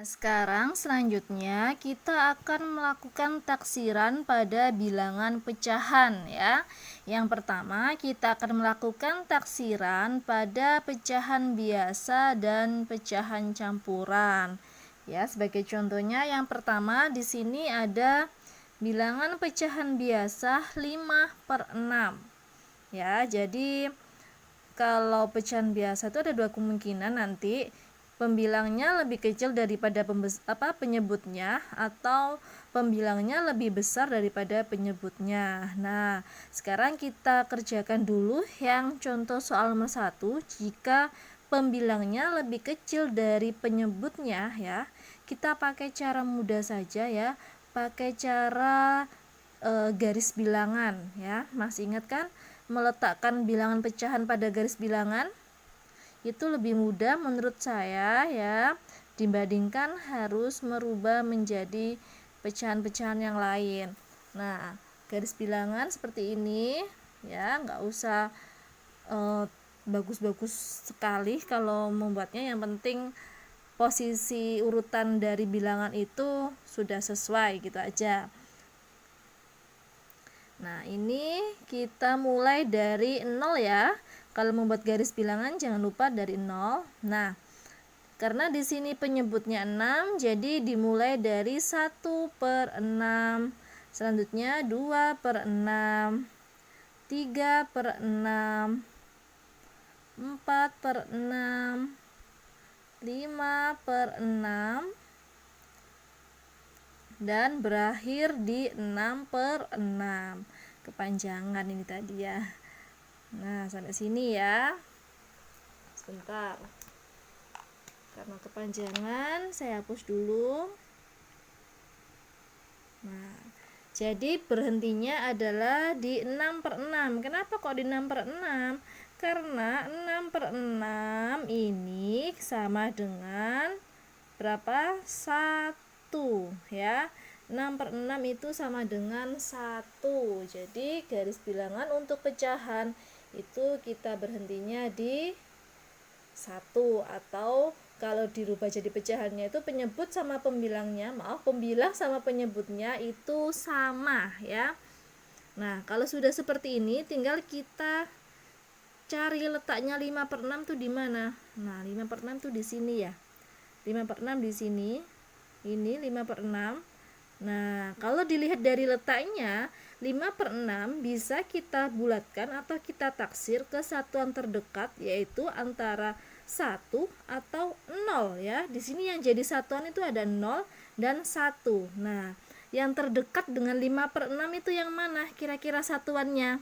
Sekarang selanjutnya kita akan melakukan taksiran pada bilangan pecahan ya. Yang pertama kita akan melakukan taksiran pada pecahan biasa dan pecahan campuran. Ya, sebagai contohnya yang pertama di sini ada bilangan pecahan biasa 5/6. Ya, jadi kalau pecahan biasa itu ada dua kemungkinan, nanti pembilangnya lebih kecil daripada penyebutnya atau pembilangnya lebih besar daripada penyebutnya. Nah, sekarang kita kerjakan dulu yang contoh soal nomor 1. Jika pembilangnya lebih kecil dari penyebutnya ya, kita pakai cara mudah saja ya, pakai cara garis bilangan ya. Masih ingat kan meletakkan bilangan pecahan pada garis bilangan? Itu lebih mudah menurut saya ya, dibandingkan harus merubah menjadi pecahan-pecahan yang lain. Nah, garis bilangan seperti ini ya, nggak usah bagus-bagus sekali kalau membuatnya, yang penting posisi urutan dari bilangan itu sudah sesuai gitu aja. Nah, ini kita mulai dari 0 ya. Kalau membuat garis bilangan jangan lupa dari 0. Nah, karena di sini penyebutnya 6, jadi dimulai dari 1/6. Selanjutnya 2/6, 3/6, 4/6, 5/6, dan berakhir di 6/6. Kepanjangan ini tadi ya. Nah, sampai sini ya. Sebentar, karena kepanjangan saya hapus dulu. Nah, jadi berhentinya adalah di 6/6. Kenapa kok di 6/6? Karena 6/6 ini sama dengan berapa? 1 ya. 6/6 itu sama dengan 1. Jadi garis bilangan untuk pecahan itu kita berhentinya di 1, atau kalau dirubah jadi pecahannya itu penyebut sama pembilangnya, pembilang sama penyebutnya itu sama ya. Nah, kalau sudah seperti ini tinggal kita cari letaknya 5/6 tuh di mana. Nah, 5/6 tuh di sini ya. 5/6 di sini. Ini 5/6. Nah, kalau dilihat dari letaknya, 5/6 bisa kita bulatkan atau kita taksir ke satuan terdekat, yaitu antara 1 atau 0 ya. Di sini yang jadi satuan itu ada 0 dan 1. Nah, yang terdekat dengan 5/6 itu yang mana kira-kira satuannya?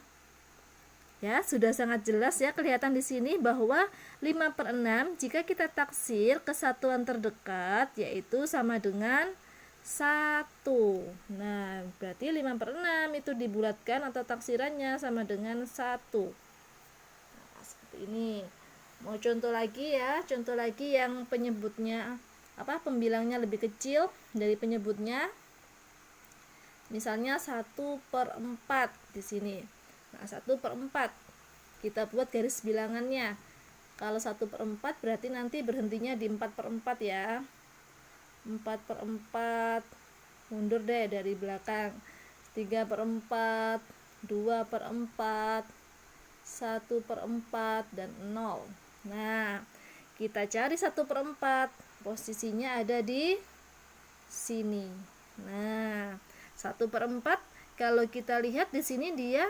Ya, sudah sangat jelas ya, kelihatan di sini bahwa 5/6 jika kita taksir ke satuan terdekat yaitu sama dengan 1. Nah, berarti 5/6 itu dibulatkan atau taksirannya sama dengan 1. Nah, seperti ini. Mau contoh lagi ya, contoh lagi yang penyebutnya pembilangnya lebih kecil dari penyebutnya. Misalnya 1/4 di sini. Nah, 1/4 kita buat garis bilangannya. Kalau 1/4 berarti nanti berhentinya di 4/4 ya. 4/4, mundur deh dari belakang. 3/4, 2/4, 1/4, dan 0. Nah, kita cari 1/4, posisinya ada di sini. Nah, 1/4 kalau kita lihat di sini dia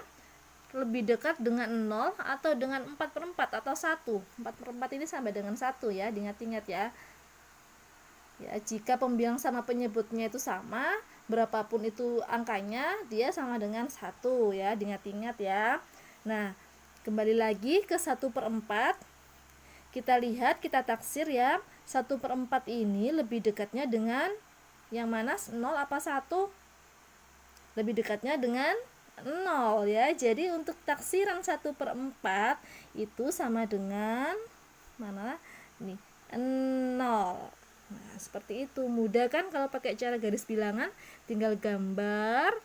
lebih dekat dengan 0 atau dengan 4/4 atau 1. 4/4 ini sama dengan 1 ya, diingat-ingat ya. Ya, jika pembilang sama penyebutnya itu sama, berapapun itu angkanya, dia sama dengan 1 ya, diingat-ingat ya. Nah, kembali lagi ke 1/4. Kita lihat, kita taksir ya. 1/4 ini lebih dekatnya dengan yang mana? 0 apa 1? Lebih dekatnya dengan 0 ya. Jadi untuk taksiran 1/4 itu sama dengan mana? Ini 0. Nah, seperti itu. Mudah kan kalau pakai cara garis bilangan? Tinggal gambar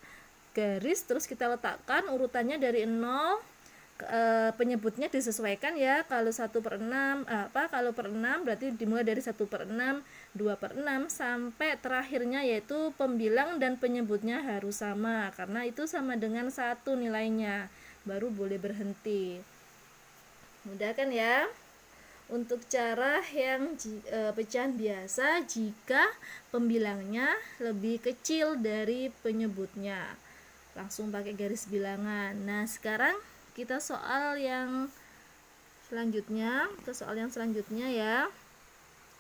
garis terus kita letakkan urutannya dari 0 penyebutnya disesuaikan ya. Kalau 1/6 kalau per 6 berarti dimulai dari 1/6, 2/6 sampai terakhirnya yaitu pembilang dan penyebutnya harus sama, karena itu sama dengan 1 nilainya, baru boleh berhenti. Mudah kan ya? Untuk cara yang pecahan biasa jika pembilangnya lebih kecil dari penyebutnya, langsung pakai garis bilangan. Nah, sekarang kita soal yang selanjutnya ya,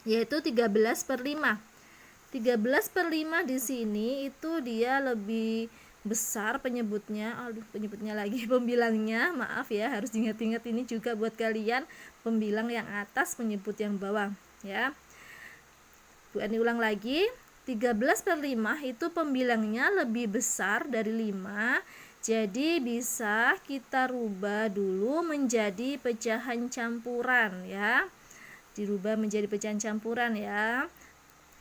yaitu 13/5. 13/5 di sini itu dia lebih besar penyebutnya, pembilangnya, maaf ya, harus diingat-ingat ini juga buat kalian, pembilang yang atas, penyebut yang bawah ya. Bu Ani ulang lagi, 13/5 itu pembilangnya lebih besar dari 5, jadi bisa kita rubah dulu menjadi pecahan campuran ya. Dirubah menjadi pecahan campuran ya.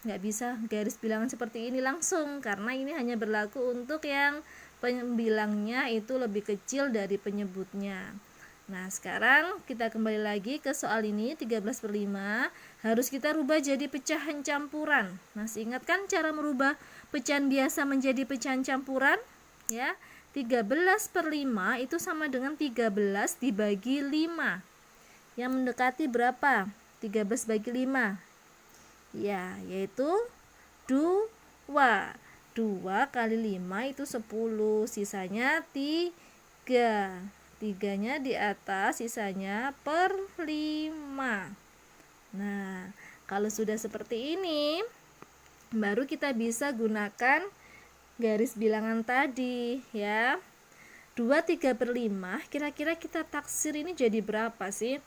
Nggak bisa garis bilangan seperti ini langsung, karena ini hanya berlaku untuk yang pembilangnya itu lebih kecil dari penyebutnya. Nah, sekarang kita kembali lagi ke soal ini, 13/5 harus kita rubah jadi pecahan campuran. Masih ingat kan cara merubah pecahan biasa menjadi pecahan campuran? Ya, 13/5 itu sama dengan 13 dibagi 5. Yang mendekati berapa? 13 bagi 5. Ya, yaitu 2. 2 kali 5 itu 10, sisanya 3. 3-nya di atas, sisanya per 5. Nah, kalau sudah seperti ini, baru kita bisa gunakan garis bilangan tadi ya. 2/3/5 kira-kira kita taksir ini jadi berapa sih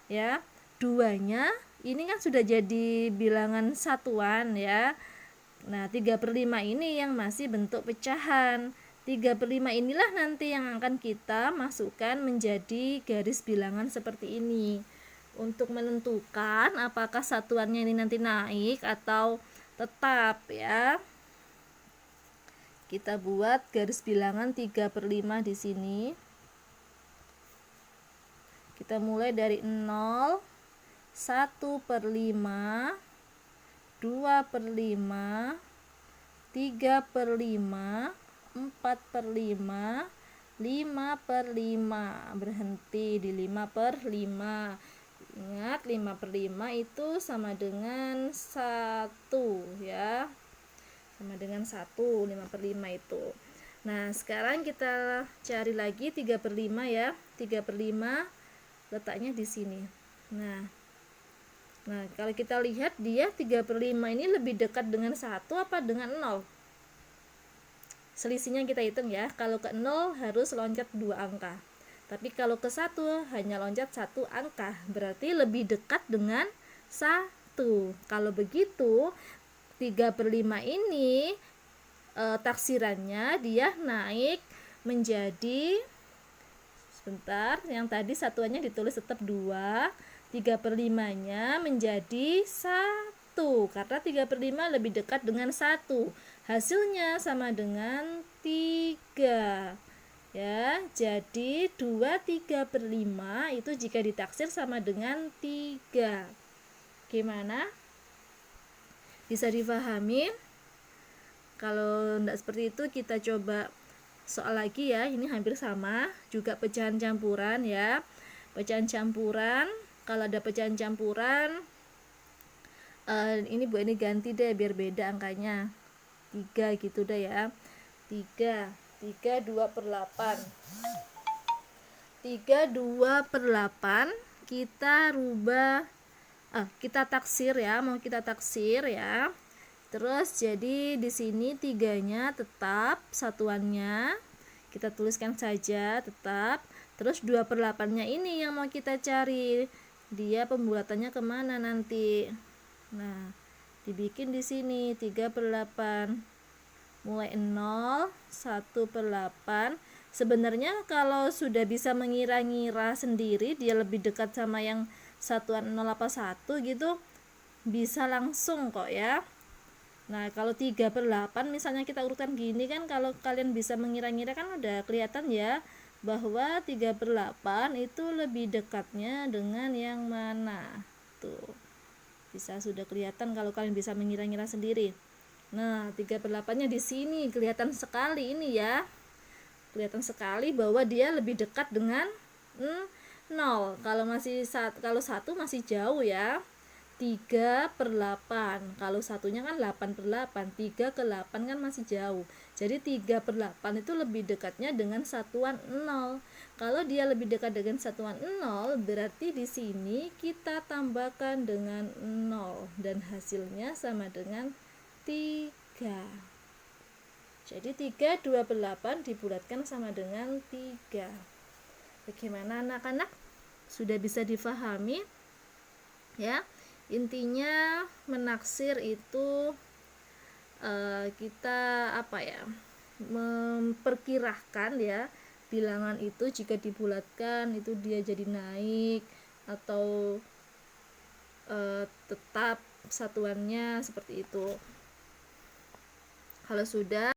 ya? 2-nya ini kan sudah jadi bilangan satuan ya. Nah, 3/5 ini yang masih bentuk pecahan. 3/5 inilah nanti yang akan kita masukkan menjadi garis bilangan seperti ini, untuk menentukan apakah satuannya ini nanti naik atau tetap ya. Kita buat garis bilangan 3/5 di sini. Kita mulai dari 0, 1/5, 2/5, 3/5, 4/5, 5/5. Berhenti di 5/5. Ingat, 5/5 itu sama dengan 1 ya. Sama dengan 1, 5/5 itu. Nah, sekarang kita cari lagi 3/5 ya. 3/5 letaknya di sini. Nah, kalau kita lihat dia 3/5 ini lebih dekat dengan 1 apa dengan 0? Selisihnya kita hitung ya. Kalau ke 0 harus loncat 2 angka. Tapi kalau ke 1 hanya loncat 1 angka. Berarti lebih dekat dengan 1. Kalau begitu, 3/5 ini taksirannya dia naik menjadi, sebentar, yang tadi satuannya ditulis tetap 2, 3/5 nya menjadi 1, karena 3/5 lebih dekat dengan 1, hasilnya sama dengan 3 ya. Jadi 2/3/5 itu jika ditaksir sama dengan 3. Gimana? Bisa difahami? Kalau tidak seperti itu, kita coba soal lagi ya. Ini hampir sama, juga pecahan campuran ya. Pecahan campuran, kalau ada pecahan campuran, ini Bu ini ganti deh biar beda angkanya, 3 gitu deh ya. 3 2/8. 3 2/8 kita rubah, kita taksir ya, mau kita taksir ya. Terus jadi di sini 3-nya tetap satuannya, kita tuliskan saja tetap. Terus 2/8-nya ini yang mau kita cari, dia pembuatannya kemana nanti. Nah, dibikin di sini 3/8, mulai 0, 1/8. Sebenarnya kalau sudah bisa mengira-ngira sendiri dia lebih dekat sama yang satuan 0 apa 1 gitu, bisa langsung kok ya. Nah, kalau 3/8 misalnya kita urutkan gini kan, kalau kalian bisa mengira-ngira kan udah kelihatan ya bahwa 3/8 itu lebih dekatnya dengan yang mana. Tuh, bisa sudah kelihatan kalau kalian bisa mengira-ngira sendiri. Nah, 3/8-nya di sini kelihatan sekali ini ya. Kelihatan sekali bahwa dia lebih dekat dengan 0. Kalau 1 masih jauh ya. 3/8. Kalau satunya kan 8/8. 3/8 kan masih jauh. Jadi 3/8 itu lebih dekatnya dengan satuan 0. Kalau dia lebih dekat dengan satuan 0, berarti di sini kita tambahkan dengan 0 dan hasilnya sama dengan 3. Jadi 3/28 dibulatkan sama dengan 3. Bagaimana anak-anak? Sudah bisa difahami? Ya. Intinya menaksir itu kita memperkirakan ya bilangan itu jika dibulatkan itu dia jadi naik atau tetap satuannya seperti itu. Kalau sudah